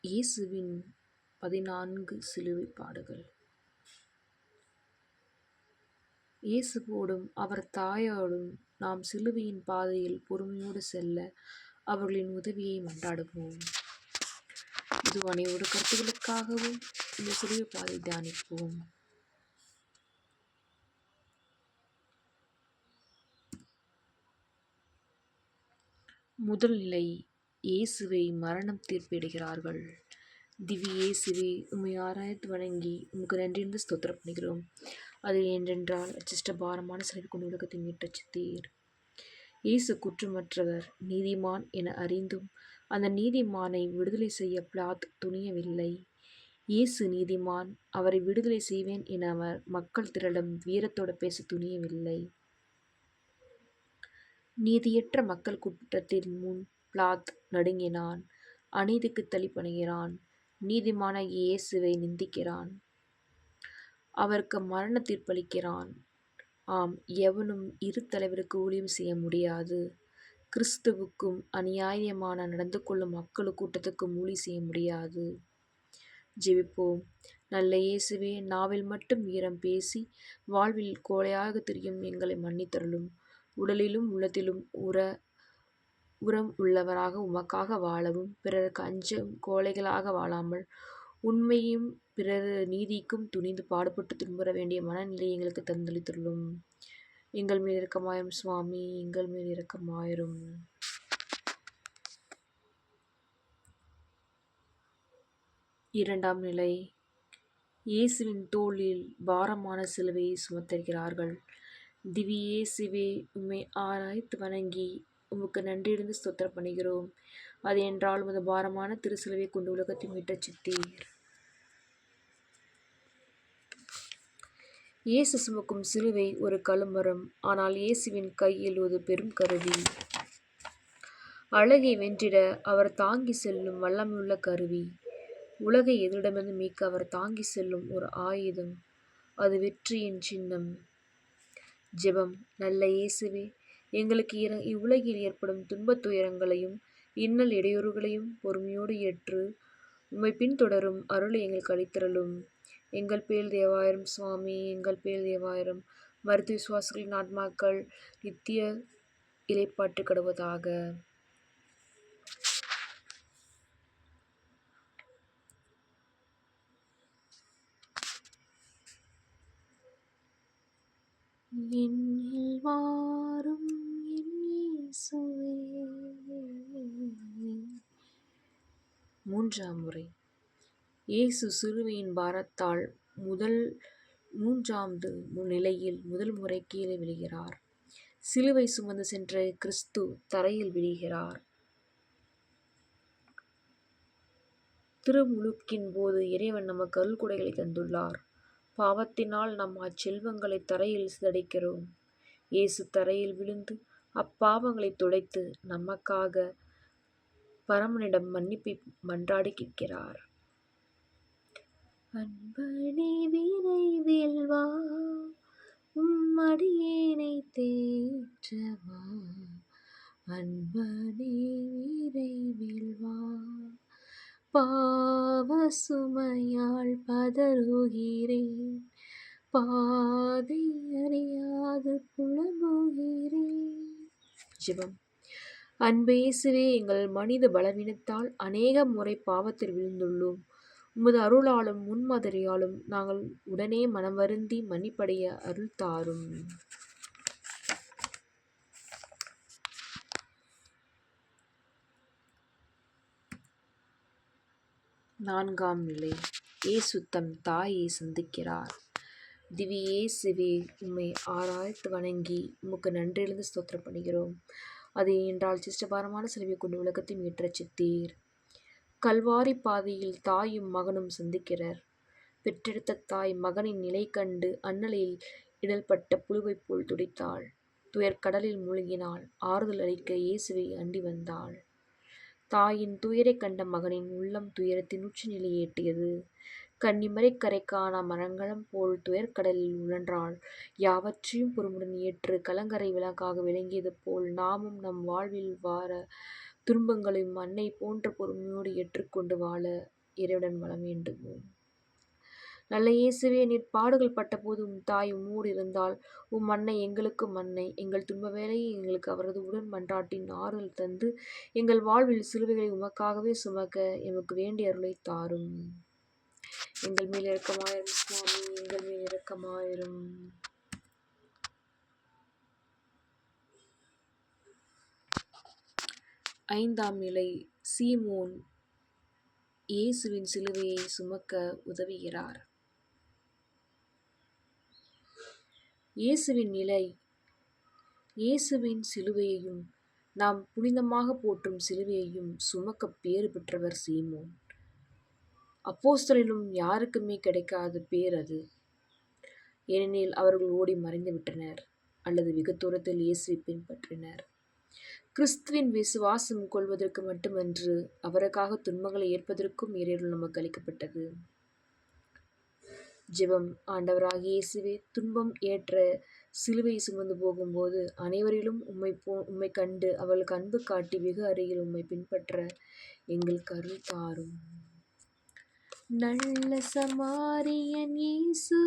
இயேசுவின் 14 சிலுவைப் பாடுகள். இயேசுவோடும் அவர் தாயோடும் நாம் சிலுவையின் பாதையில் பொறுமையோடு செல்ல அவர்களின் உதவியை மன்றாடுவோம். இது அனைவரோட கருத்துக்களுக்காகவும் இந்த சிலுவைப் பாதை தியானிப்போம். முதல் நிலை, இயேசுவை மரணம் தீர்ப்பிடுகிறார்கள். திவ்ய இயேசுவே, உம்மை ஆராய்ந்து வணங்கி உமக்கு நன்றியிருந்து ஸ்தோத்திரம் பண்ணுகிறோம். அது என்றென்றால் அச்சிஷ்ட பாரமான சிலுவை கொண்டு உலகத்தை மீட்ட சித்தீர். இயேசு குற்றமற்றவர், நீதிமான் என அறிந்தும் அந்த நீதிமானை விடுதலை செய்ய பிலாத்து துணியவில்லை. இயேசு நீதிமான், அவரை விடுதலை செய்வேன் என அவர் மக்கள் திரளிடம் வீரத்தோடு பேச துணியவில்லை. நீதியற்ற மக்கள் கூட்டத்தின் முன் பிலாத்து நடுங்கினான். அநீதிக்கு தளிப்பணுகிறான். நீதிமானாகிய இயேசுவை நிந்திக்கிறான். அவருக்கு மரண தீர்ப்பளிக்கிறான். ஆம், எவனும் இரு தலைவருக்கு ஊழியம் செய்ய முடியாது. கிறிஸ்துவுக்கும் அநியாயமான நடந்து கொள்ளும் மக்கள் கூட்டத்துக்கும் ஊழி செய்ய முடியாது. ஜெபிப்போம். நல்ல இயேசுவே, நாவில் மட்டும் வீரம் பேசி வாழ்வில் கோழையாக திரியும் எங்களை மன்னித்தருளும். உடலிலும் உள்ளத்திலும் உரம் உள்ளவராக உமக்காக வாழவும், பிறருக்கு அஞ்சும் கோழைகளாக வாழாமல் உண்மையும் பிறர் நீதிக்கும் துணிந்து பாடுபட்டு துன்புற வேண்டிய மனநிலை எங்களுக்கு தந்தளித்துள்ளும். எங்கள் மேல் இரக்கமாயிரும் சுவாமி, எங்கள் மேல் இரக்கமாயிரும். இரண்டாம் நிலை, இயேசுவின் தோளில் பாரமான சிலுவையை சுமத்துகிறார்கள். திவ்ய இயேசுவே, உம்மை ஆராய்ந்து வணங்கி உமக்கு நன்றியிருந்து ஸ்தோத்திரம் பண்ணுகிறோம். அது என்றால் உமது பாரமான திருச்சிலுவை கொண்டு உலகத்தை மீட்ட சித்தீர். இயேசு சுமக்கும் சிலுவை ஒரு கழுமரம், ஆனால் இயேசுவின் கையில் ஒரு பெரும் கருவி. அழகை வென்றிட அவர் தாங்கி செல்லும் வல்லமையுள்ள கருவி. உலகை எதிரிடமிருந்து மீட்க அவர் தாங்கி செல்லும் ஒரு ஆயுதம். அது வெற்றியின் சின்னம். ஜெபம். நல்ல இயேசுவே, எங்களுக்கு இவ்வுலகில் ஏற்படும் துன்பத் துயரங்களையும் இன்னல் இடையூறுகளையும் பொறுமையோடு ஏற்று உம்மை பின்தொடரும் அருளை எங்களுக்கு அளித்தருளும். எங்கள் பேர் தேவாயிரம் சுவாமி, எங்கள் பேர் தேவாயிரம். மருத்துவ விசுவாசிகளின் ஆத்மாக்கள் நித்திய இளைப்பாற்று கடுவதாக. என்னில் வாரும் என் இயேசுவே. மூன்றாம் முறை, இயேசு சிலுவையின் பாரத்தால் மூன்றாவது நிலையில் முதல் முறை கீழே விழுகிறார். சிலுவை சுமந்து சென்ற கிறிஸ்து தரையில் விழுகிறார். திருமுழுக்கின் போது இறைவன் நமக்கு அருள்கொடைகளை தந்துள்ளார். பாவத்தினால் நாம் அச்செல்வங்களை தரையில் சிதறடிக்கிறோம். இயேசு தரையில் விழுந்து அப்பாவங்களை துடைத்து நமக்காக பரமனிடம் மன்னிப்பை மன்றாடி கேட்கிறார். அன்பனே விரைவில் வா, உம் அடியேனை தேற்றவா. அன்பனே விரைவில் வா, பாவ சுமையால் பதறுகிறேன், பாதை அறியாது புலம்புகிறேன். ஜெபம். அன்பு இயேசுவே, எங்கள் மனித பலவீனத்தால் அநேக முறை பாவத்தில் விழுந்துள்ளோம். உமது அருளாலும் முன்மாதிரியாலும் நாங்கள் உடனே மனம் வருந்தி மன்னிப்படைய அருள் தாரும். நான்காம் நிலை, இயேசு தம் தாயை சந்திக்கிறார். திவ்ய இயேசுவே, உம்மை ஆராய்ந்து வணங்கி உமக்கு நன்றியிருந்து ஸ்தோத்திரம் பண்ணுகிறோம். அது என்றால் சிஷ்டபாரமான சிலுவை கொண்டு உலகத்தை மீட்ட சித்தீர். கல்வாரி பாதையில் தாயும் மகனும் சந்திக்கிறார். பெற்றெடுத்த தாய் மகனின் நிலை கண்டு அண்ணலில் இடல்பட்ட புழுவைப் போல் துடித்தாள். துயர்கடலில் மூழ்கினாள். ஆறுதல் அளிக்க இயேசுவை அண்டி வந்தாள். தாயின் துயரை கண்ட மகனின் உள்ளம் துயரத்தின் உச்ச நிலையை எட்டியது. கன்னிமரை கரை காணா மரங்கலம் போல் துயர்கடலில் உழன்றாள். யாவற்றையும் பொறுமுடன் ஏற்று கலங்கரை விளக்காக விளங்கியது போல் நாமும் நம் வாழ்வில் துன்பங்களையும் அன்னை போன்ற பொறுமையோடு ஏற்றுக்கொண்டு வாழ இறைவனிடம் வளம் வேண்டுவோம். நல்ல இயேசுவே, நீர் பாடுகள் பட்டபோது தாய் உம்மோடு இருந்தால், அன்னை எங்களுக்கும் அன்னை. எங்கள் துன்ப வேளையை எங்களுக்கு அவரது உடன் மன்றாட்டின் ஆறுதல் தந்து, எங்கள் வாழ்வில் சிலுவைகளை உமக்காகவே சுமக்க எமக்கு வேண்டிய அருளை தாரும். எங்கள் மேல் இரக்கமாயிரும் சுவாமி, எங்கள் மேல் இரக்கமாயிரும். ஐந்தாம் நிலை. சீமோன் இயேசுவின் சிலுவையை சுமக்க உதவுகிறார். இயேசுவின் நிலை. இயேசுவின் சிலுவையையும் நாம் புனிதமாக போற்றும் சிலுவையையும் சுமக்க பேறு பெற்றவர் சீமோன். அப்போஸ்தலரிலும் யாருக்குமே கிடைக்காத பேர் அது. ஏனெனில் அவர்கள் ஓடி மறைந்து விட்டனர் அல்லது வெகு தூரத்தில் இயேசுவை பின்பற்றினர். கிறிஸ்துவின் விசுவாசம் கொள்வதற்கு மட்டுமன்று, அவருக்காக துன்பங்களை ஏற்பதற்கும் இறைவன் நமக்கு அளிக்கப்பட்டது. ஜெபம். ஆண்டவராகிய இயேசுவே, துன்பம் ஏற்ற சிலுவை சுமந்து போகும்போது அனைவரிலும் உம்மை கண்டு அவளுக்கு அன்பு காட்டி வெகு அருகில் உம்மை பின்பற்ற எங்களுக்கு அருள் தாரும். நல்ல சமாரியன் இயேசு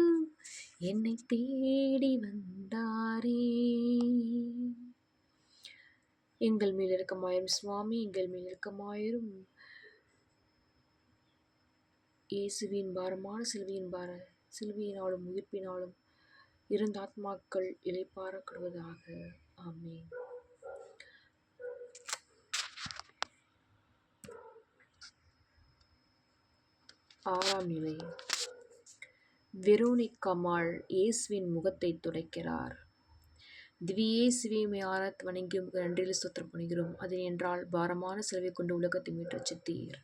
என்னை தேடி வந்தாரே. எங்கள் மேல் இரக்கமாயிரும் சுவாமி, எங்கள் மேல் இரக்கமாயிரும். இயேசுவின் பாரமான சிலுவையினாலும் உயிர்ப்பினாலும் இருந்த ஆத்மாக்கள் இளைப்பாறப்படுவதாக. ஆமென். ஆறாம் நிலை. வெரோனிக்காமாள் இயேசுவின் முகத்தை துடைக்கிறார். திவ்ய இயேசுவே, உம்மை ஆராய்ந்து வணங்கி உமக்கு நன்றியில் ஸ்தோத்திரம் பண்ணுகிறோம். அது என்றால் பாரமான சிலுவை கொண்டு உலகத்தை மீட்டு ரட்சித்தீர்.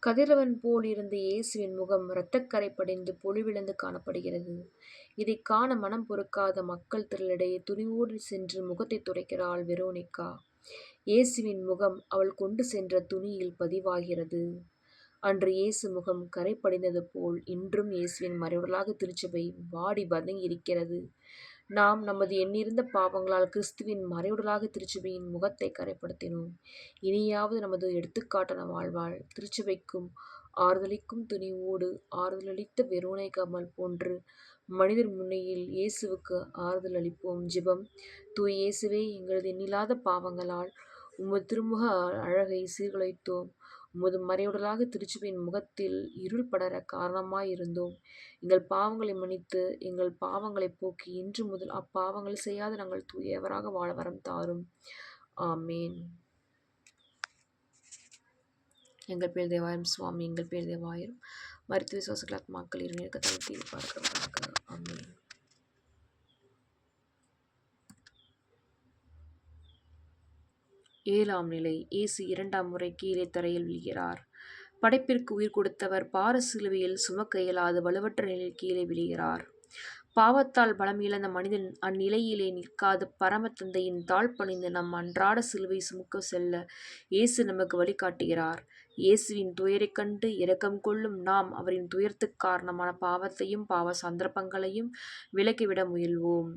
கதிரவன் போல் இருந்த இயேசுவின் முகம் இரத்தக்கரை படிந்து பொலிவிழந்து காணப்படுகிறது. இதை காண மனம் பொறுக்காத மக்கள் திரளிடையே துணிவோடு சென்று முகத்தை துடைக்கிறாள் வெரோனிக்கா. இயேசுவின் முகம் அவள் கொண்டு சென்ற துணியில் பதிவாகிறது. அன்று இயேசு முகம் கரை படிந்தது போல் இன்றும் இயேசுவின் மறைவுடலாக திருச்சபை வாடி வதங்கி இருக்கிறது. நாம் நமது எண்ணிருந்த பாவங்களால் கிறிஸ்துவின் மறைவுடலாக திருச்சபையின் முகத்தை கரைப்படுத்தினோம். இனியாவது நமது எடுத்துக்காட்டான வாழ்வால் திருச்சபைக்கும் ஆறுதலிக்கும் துணிவோடு ஆறுதலளித்த வெரோனிக்காமாள் போன்று மனிதர் முன்னிலையில் இயேசுவுக்கு ஆறுதல் அளிப்போம். ஜெபம். தூய இயேசுவே, எங்களது எண்ணில்லாத பாவங்களால் உமது திருமுக அழகை சீர்குலைத்தோம். உமது மறைவுடலாக திருச்சபையின் முகத்தில் இருள் படர காரணமாயிருந்தோம். எங்கள் பாவங்களை மன்னித்து எங்கள் பாவங்களை போக்கி இன்று முதல் அப்பாவங்களை செய்யாத நாங்கள் தூயவராக வாழ வரம் தாரும். ஆமேன். எங்கள் பேர் தேவாயிரம் சுவாமி, எங்கள் பேர் தேவாயிரம். மருத்துவ விசுவாசங்கள் ஆத்மாக்கள் இருநேர்க்க தளத்தில் பார்க்கிறவராக. ஆமேன். ஏழாம் நிலை. இயேசு இரண்டாம் முறை கீழே தரையில் விழுகிறார். படைப்பிற்கு உயிர் கொடுத்தவர் பார சிலுவையில் சுமக்க இயலாது வலுவற்ற நிலையில் கீழே விழுகிறார். பாவத்தால் பலம் இழந்த மனிதன் அந்நிலையிலே நிற்காது பரம தந்தையின் தாழ் பணிந்து நம் அன்றாட சிலுவை சுமக்க செல்ல இயேசு நமக்கு வழிகாட்டுகிறார். இயேசுவின் துயரைக் கண்டு இரக்கம் கொள்ளும் நாம் அவரின் துயரத்துக்கு காரணமான பாவத்தையும் பாவ சந்தர்ப்பங்களையும் விலக்கிவிட முயல்வோம்.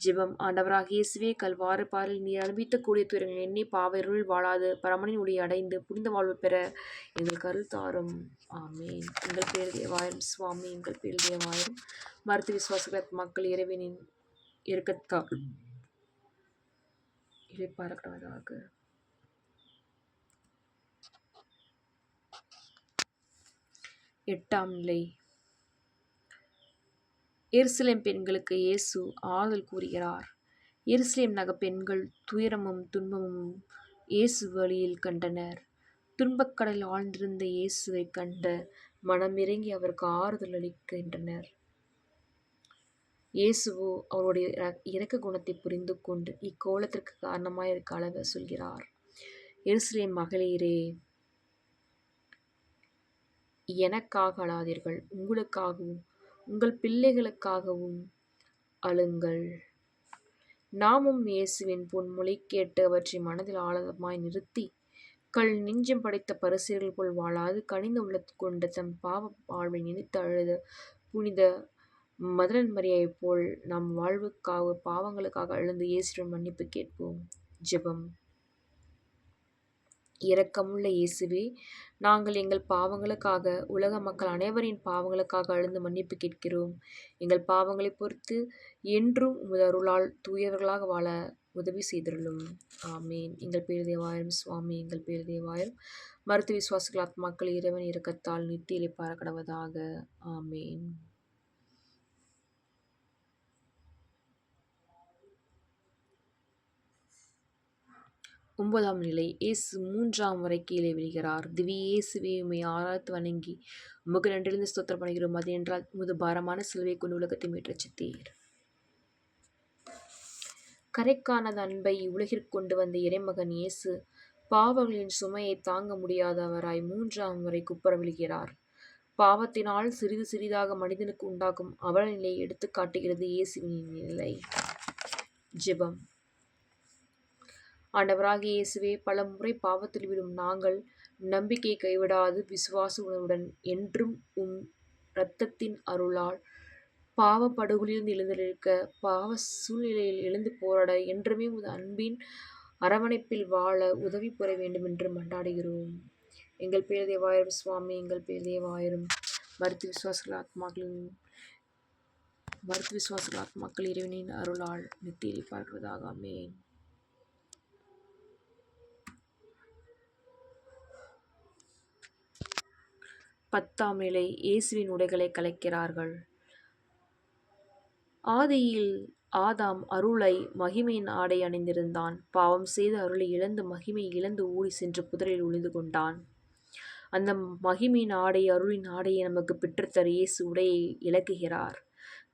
ஜெபம். ஆண்டவராகிய இயேசுவே, கல்வாரி பாறையில் நீர் அனுபவித்த கூடிய துயரங்கள் எண்ணி பாவ இருளில் வாழாது பரமனின் ஒளியை அடைந்து புனித வாழ்வு பெற எங்களுக்கு அருள் தாரும். ஆமேன். எங்கள் பேர் தேவாயிரம் சுவாமி, எங்கள் பேர் தேவாயிரம். மருத்துவ விசுவாசங்கள் மக்கள் இறைவனின் இரக்கத்தால் இளைப்பாறப்படுவதாக. எட்டாம் நிலை. எருசலேம் பெண்களுக்கு இயேசு ஆறுதல் கூறுகிறார். எருசலேம் நகர் பெண்கள் துயரமும் துன்பமும் இயேசு வழியில் கண்டனர். துன்பக்கடலில் ஆழ்ந்திருந்த இயேசுவை கண்ட மனமிறங்கி அவருக்கு ஆறுதல் அளிக்கின்றனர். இயேசுவோ அவருடைய இரக்க குணத்தை புரிந்து கொண்டு இக்கோலத்திற்கு காரணமாயிருக்க அளவ சொல்கிறார். எருசலேம் மகளிரே, எனக்காக அழாதீர்கள், உங்களுக்காகவும் உங்கள் பிள்ளைகளுக்காகவும் அழுங்கள். நாமும் இயேசுவின் பொன்மொழி கேட்டு அவற்றை மனதில் ஆழமாய் நிறுத்தி கல் நெஞ்சம் படைத்த பரிசேயர்கள் போல் வாழாது கனிந்த உள்ளத்து கொண்டு தம் பாவ வாழ்வை நினைத்து அழுத புனித மதலன் மரியாதைப் போல் நம் வாழ்வுக்காக பாவங்களுக்காக அழுந்து இயேசுவின் மன்னிப்பு கேட்போம். ஜெபம். இரக்கமுள்ள இயேசுவே, நாங்கள் எங்கள் பாவங்களுக்காக, உலக மக்கள் அனைவரின் பாவங்களுக்காக அழுந்து மன்னிப்பு கேட்கிறோம். எங்கள் பாவங்களைப் பொறுத்து என்றும் உமது அருளால் தூயவர்களாக வாழ உதவி செய்தருளும். ஆமேன். எங்கள் பேர் தேவாயிரம் சுவாமி, எங்கள் பேர் தேவாயிரம். மருத்துவ விசுவாசிகள் ஆத்மாக்கள் இறைவன் இரக்கத்தால் நித்திய இளைப்பாற கடவதாக. ஆமேன். ஒன்பதாம் நிலை. இயேசு 3ஆம் முறை கீழே விழுகிறார். திவ்ய இயேசுவே, உம்மை ஆராய்த்து வணங்கி உமக்கு நன்றிலிருந்து ஸ்தோத்திரம் பண்ணுகிறோம். அது என்றால் உமது பாரமான சிலுவை கொண்டு உலகத்தை மீட்டச்சித்தீர். கரைக்கானது அன்பை உலகிற்கு கொண்டு வந்த இறைமகன் இயேசு பாவங்களின் சுமையை தாங்க முடியாதவராய் 3ஆம் முறை குப்புற விழுகிறார். பாவத்தினால் சிறிது சிறிதாக மனிதனுக்கு உண்டாகும் அவல நிலையை எடுத்து காட்டுகிறது இயேசுவின் நிலை. ஜெபம். ஆண்டவராகிய இயேசுவே, பல முறை பாவத்தில் விடும் நாங்கள் நம்பிக்கை கைவிடாது விசுவாச உணர்வுடன் என்றும் உம் இரத்தத்தின் அருளால் பாவ படுகொலிலிருந்து எழுந்திருக்க, பாவ சூழ்நிலையில் எழுந்து போராட, என்றுமே உமது அன்பின் அரவணைப்பில் வாழ உதவி பெற வேண்டும் என்று மன்றாடுகிறோம். எங்கள் பேர் தேவாயிரம் சுவாமி, எங்கள் பேர் தேவாயிரம். மருத்துவ விசுவாசிகள் ஆத்மாக்கள் இறைவனின் அருளால் நித்திய இளைப்பாறுவதாக. ஆமென். 10ஆம் நிலை. இயேசுவின் உடைகளை கலைக்கிறார்கள். ஆதியில் ஆதாம் அருளை மகிமையின் ஆடை அணிந்திருந்தான். பாவம் செய்து அருளை இழந்து மகிமை இழந்து ஓடி சென்று புதரில் ஒளிந்து கொண்டான். அந்த மகிமையின் ஆடை, அருளின் ஆடையை நமக்கு பெற்றுத்தர இயேசு உடையை இழக்குகிறார்.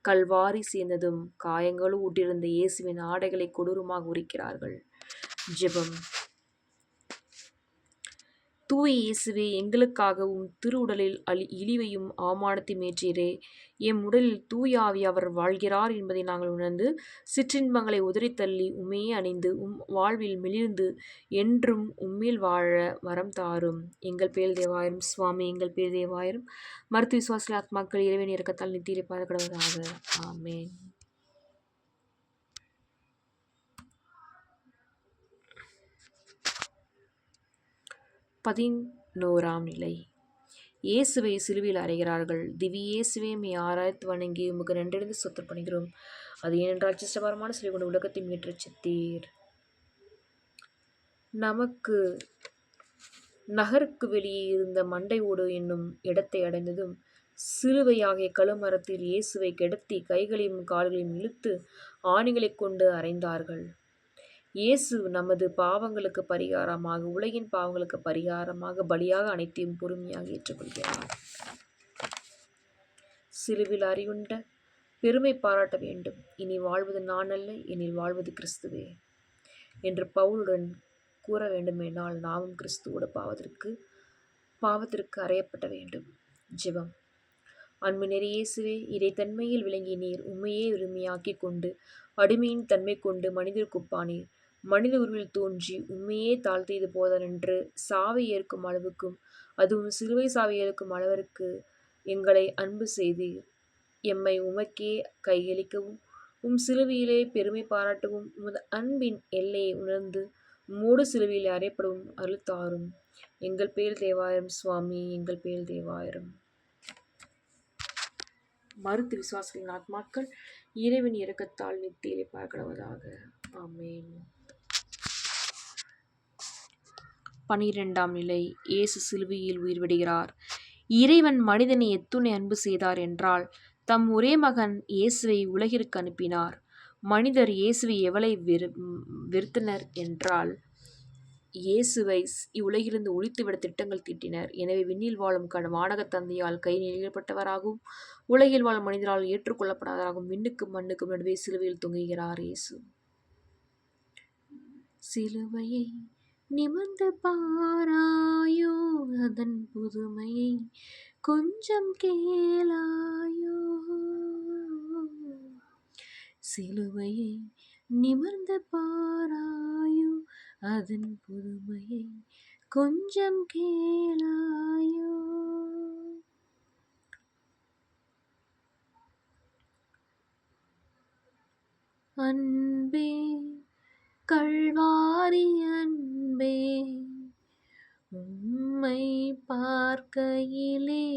கல்வாரி சேர்ந்ததும் காயங்களும் ஊட்டியிருந்த இயேசுவின் ஆடைகளை கொடூரமாக உரிக்கிறார்கள். ஜெபம். தூய இயேசுவே, எங்களுக்காக உம் திரு உடலில் இழிவையும் அவமானத்தையும் ஏற்றீரே. எம் உடலில் தூய ஆவி அவர் வாழ்கிறார் என்பதை நாங்கள் உணர்ந்து சிற்றின்பங்களை உதறித்தள்ளி உம்மையே அணிந்து உம் வாழ்வில் மெலிர்ந்து என்றும் உம்மேல் வாழ வரம் தாரும். எங்கள் பேர் தேவாயிரம் சுவாமி, எங்கள் பேர் தேவாயிரம். மருத்துவ விசுவாசிகள் ஆத்மாக்கள் இறைவன் இரக்கத்தால் நித்திய இளைப்பாற கடவதாக. ஆமென். பதினோராம் நிலை. இயேசுவை சிலுவையில் அறைகிறார்கள். திவ்ய இயேசுவே, உம்மை ஆராய்த்து வணங்கி உமக்கு நன்றிலிருந்து ஸ்தோத்திரம் பண்ணுகிறோம். அது ஏனென்றால் அச்சிஷ்டபாரமான சிலுவை கொண்டு உலகத்தை மீட்டச்சித்தீர். நமக்கு நகருக்கு வெளியே இருந்த மண்டை ஓடு என்னும் இடத்தை அடைந்ததும் சிலுவையாகிய கழுமரத்தில் இயேசுவை கிடத்தி கைகளையும் கால்களையும் இழுத்து ஆணிகளைக் கொண்டு அறைந்தார்கள். இயேசு நமது பாவங்களுக்கு பரிகாரமாக, உலகின் பாவங்களுக்கு பரிகாரமாக பலியாக அனைத்தையும் பொறுமையாக ஏற்றுக்கொள்கிறார். சிலுவில் அறிவுண்ட பெருமை பாராட்ட வேண்டும். இனி வாழ்வது நான் அல்ல, என்னில் வாழ்வது கிறிஸ்துவே என்று பவுலுடன் கூற வேண்டுமென்றால் நாமும் கிறிஸ்துவோடு பாவத்திற்கு அறையப்பட வேண்டும். ஜெபம். அன்பு நிறைய இயேசுவே, இறைத்தன்மையில் விளங்கிய நீர் உம்மையே உரிமையாக்கிக் கொண்டு அடிமையின் தன்மை கொண்டு மனிதருக்கு ஒப்பானீர். மனித உருவில் தோன்றி உம்மையே தாழ்த்தியது போதனென்று சாவை ஏற்கும் அளவுக்கும், அதுவும் சிலுவை சாவை ஏற்கும் அளவிற்கு எங்களை அன்பு செய்தீர். எம்மை உமக்கே கையளிக்கவும் உம் சிலுவையிலே பெருமை பாராட்டவும் உமது அன்பின் எல்லையை உணர்ந்து உம்மோடு சிலுவையில் அறையப்படவும் அருள் தாரும். எங்கள் பேர் தேவாயிரம் சுவாமி, எங்கள் பேர் தேவாயிரம். மருத்துவ விசுவாசிகளின் ஆத்மாக்கள் இறைவன் இரக்கத்தால் நித்திய இளைப்பாற கடவதாக. ஆமென். 12ஆம் நிலை. இயேசு சிலுவையில் உயிர் விடுகிறார். இறைவன் மனிதனை எத்துணை அன்பு செய்தார் என்றால் தம் ஒரே மகன் இயேசுவை உலகிற்கு அனுப்பினார். மனிதர் இயேசுவை எவ்வளவு வெறுத்தனர் என்றால் இயேசுவை இவ்வுலகிலிருந்து ஒழித்துவிட திட்டங்கள் தீட்டினர். எனவே விண்ணில் வாழும் வானகத் தந்தையால் கை நிலைப்பட்டவராகவும் உலகில் வாழும் மனிதரால் ஏற்றுக்கொள்ளப்படாதவராகவும் விண்ணுக்கும் மண்ணுக்கும் நடுவே சிலுவையில் தொங்குகிறார் இயேசு. சிலுவையை நிமிர்ந்து பாராயோ, அதன் புதுமையை கொஞ்சம் கேளாயோ. சிலுவையை நிமிர்ந்து பாராயோ, அதன் புதுமையை கொஞ்சம் கேளாயோ. அன்பே கல்வாரி அன்பே, உம்மை பார்க்கையிலே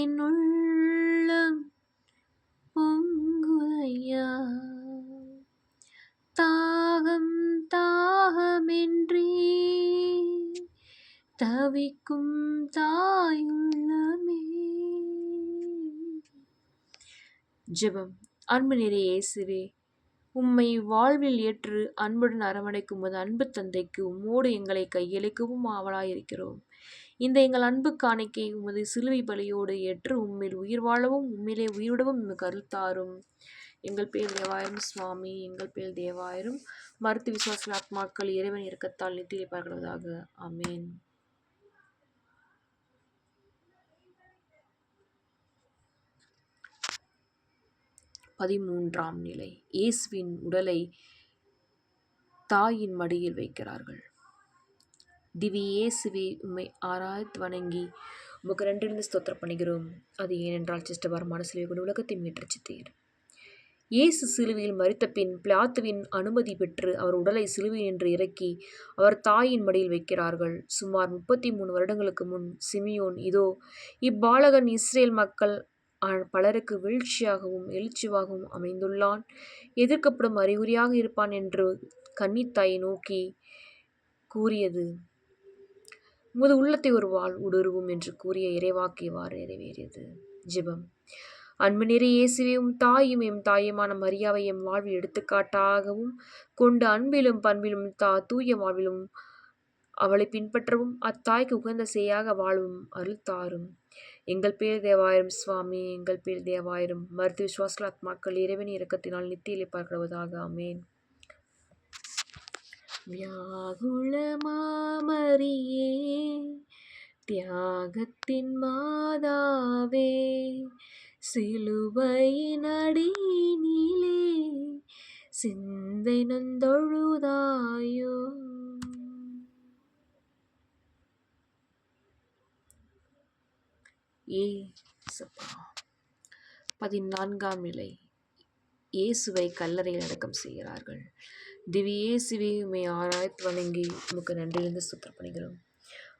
என் உள்ளம் பொங்குதையா. தாகம் தாகமென்றே தவிக்கும் தாயுள்ளமே. ஜெபம். அன்பு நிறைய இயேசுவே, உம்மை வாழ்வில் ஏற்று அன்புடன் அரவணைக்கும் உமது அன்பு தந்தைக்கு உம்மோடு எங்களை கையளிக்கவும் ஆவலாயிருக்கிறோம். இந்த எங்கள் அன்பு காணிக்கை உமது சிலுவை பலியோடு ஏற்று உம்மில் உயிர் வாழவும் உம்மிலே உயிரிடவும் எமக்கு அருள் தாரும். எங்கள் பேர் தேவாயிரம் சுவாமி, எங்கள் பேர் தேவாயிரம். மருத்துவ விசுவாச ஆத்மாக்கள் இறைவன் இரக்கத்தால் நித்திரை பார்க்கிறதாக. ஆமேன். பதிமூன்றாம் நிலை. இயேசுவின் உடலை தாயின் மடியில் வைக்கிறார்கள். திவ்ய இயேசுவே, உம்மை ஆராய்த்து வணங்கி உமக்கு நன்றிலிருந்து ஸ்தோத்திரம் பண்ணுகிறோம். அது ஏனென்றால் சிஷ்டபாரமான சிலுவை கொண்டு உலகத்தை மீட்டரட்சித்தீர். இயேசு சிலுவையில் மரித்த பின் பிலாத்துவின் அனுமதி பெற்று அவர் உடலை சிலுவையில் நின்று இறக்கி அவர் தாயின் மடியில் வைக்கிறார்கள். சுமார் 33 வருடங்களுக்கு முன் சிமியோன், இதோ இப்பாலகன் இஸ்ரேல் மக்கள் பலருக்கு வீழ்ச்சியாகவும் எழுச்சியாகவும் அமைந்துள்ளான், எதிர்க்கப்படும் அறிகுறியாக இருப்பான் என்று கன்னித்தாயை நோக்கி கூறியது உமது உள்ளத்தை ஒரு வாள் ஊடுருவும் என்று கூறிய இறைவாக்கு இவ்வாறு நிறைவேறியது. ஜெபம். அன்பு நிறைய இயேசுவே, தாயும் எம் தாயுமான மரியாவை எம் வாழ்வில் எடுத்துக்காட்டாகவும் கொண்டு அன்பிலும் பண்பிலும் தூய வாழ்விலும் அவளை பின்பற்றவும் அத்தாய்க்கு உகந்த செய்யாக வாழவும் அருள் தாரும். எங்கள் பேர் தேவாயிரம் சுவாமி, எங்கள் பேர் தேவாயிரம். மருத்துவ விசுவாச ஆத்மாக்கள் இறைவன் இரக்கத்தினால் நித்தியிலே பார்க்கப்படுவதாக. ஆமேன். வியாகுல மாமரியே, தியாகத்தின் மாதாவே, சிலுவையின் அடியினிலே சிந்தை நொந்தொழுதாயோ. ஏசப்பா. 14ஆம் நிலை. இயேசுவை கல்லறையில் அடக்கம் செய்கிறார்கள். திவ்ய இயேசுவே, உம்மை ஆராய்த்து வணங்கி உமக்கு நன்றிலிருந்து ஸ்தோத்திரம் பண்ணுகிறோம்.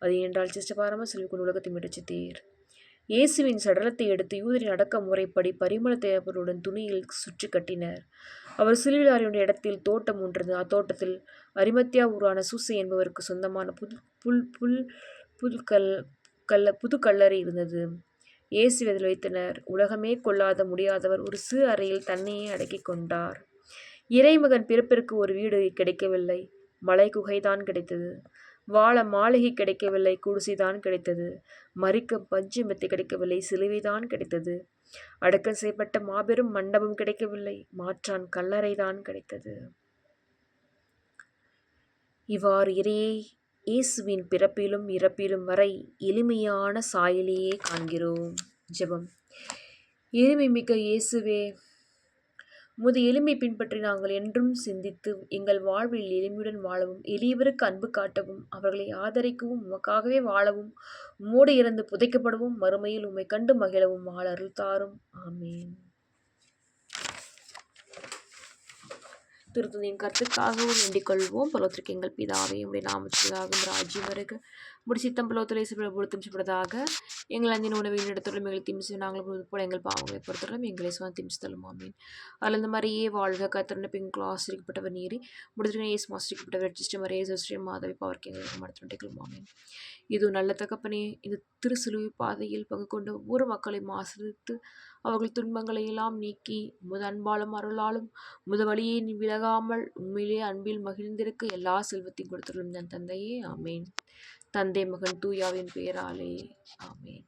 அது என்றால் சிஷ்டபாரமா சிலுவை கொண்டு உலகத்தை மீட்டரட்சித்தீர். இயேசுவின் சடலத்தை எடுத்து யூதரின் அடக்க முறைப்படி பரிமள தைலத்துடன் துணியில் சுற்றி கட்டினர். அவர் சிலுவையில் அறையுடைய இடத்தில் தோட்டம் ஒன்றது. அத்தோட்டத்தில் அரிமத்தியா ஊரான சூசை என்பவருக்கு சொந்தமான புது கல்லறை இருந்தது. இயேசு அதில் வைத்தனர். உலகமே கொள்ளாத முடியாதவர் ஒரு சிறு அறையில் தன்னையே அடக்கி கொண்டார். இறைமகன் பிறப்பிற்கு ஒரு வீடு கிடைக்கவில்லை, மலை குகைதான் கிடைத்தது. வாழ மாளிகை கிடைக்கவில்லை, குடிசைதான் கிடைத்தது. மறிக்க பஞ்சு மெத்தை கிடைக்கவில்லை, சிலுவைதான் கிடைத்தது. அடக்கம் செய்யப்பட்ட மாபெரும் மண்டபம் கிடைக்கவில்லை, மாற்றான் கல்லறைதான் கிடைத்தது. இவ்வாறு இயேசுவின் பிறப்பிலும் இறப்பிலும் வரை எளிமையான சாயலையே காண்கிறோம். ஜெபம். எளிமை மிக்க இயேசுவே, உமது எளிமை பின்பற்றி நாங்கள் என்றும் சிந்தித்து எங்கள் வாழ்வில் எளிமையுடன் வாழவும் எளியவருக்கு அன்பு காட்டவும் அவர்களை ஆதரிக்கவும் உமக்காகவே வாழவும் உம்மோடு இறந்து புதைக்கப்படவும் மறுமையில் உம்மை கண்டு மகிழவும் வாழ அருள் தாரும். ஆமேன். திருத்தந்தையின் கருத்துக்காகவும் வேண்டிக் கொள்வோம். பலோத்திற்கு எங்கள் பிதாவே, உடைய நாமத்திற்காகவும் ராஜ்யம் வருக, முடிச்சித்தம் பலோத்திரை பொருத்தமிச்சப்பட்டதாக எங்கள் அந்தின் உணவை இடத்துடன் எங்களை திமிச்சு நாங்கள் போல எங்கள் பாவங்களை பொறுத்தரும் எங்களை சுவான் திமிச்சுத்தலும். ஆமீன். அதில் இந்த மாதிரியே வாழ்க கத்திரண்ட பெண்கள் ஆசிரிக்கப்பட்டவர் நீரி முடித்திருக்க ஏசு ஆசிரிக்கப்பட்டவர் சிஸ்டம் மரேஸ்ரீ மாதவி பவர்க்கு எங்களுக்கு மடத்திருக்கும். ஆமீன். இது நல்ல தகப்பனே, இந்த திருசிலுவை பாதையில் பங்கு கொண்ட ஒவ்வொரு மக்களையும் ஆசிரித்து அவர்கள் துன்பங்களை எல்லாம் நீக்கி உமது அன்பாலும் அருளாலும் உமது வழியை விலகாமல் உண்மையிலே அன்பில் மகிழ்ந்திருக்க எல்லா செல்வத்தையும் கொடுத்துள்ளும் தன் தந்தையே. ஆமேன். தந்தை மகன் தூயாவின் பெயராலே. ஆமேன்.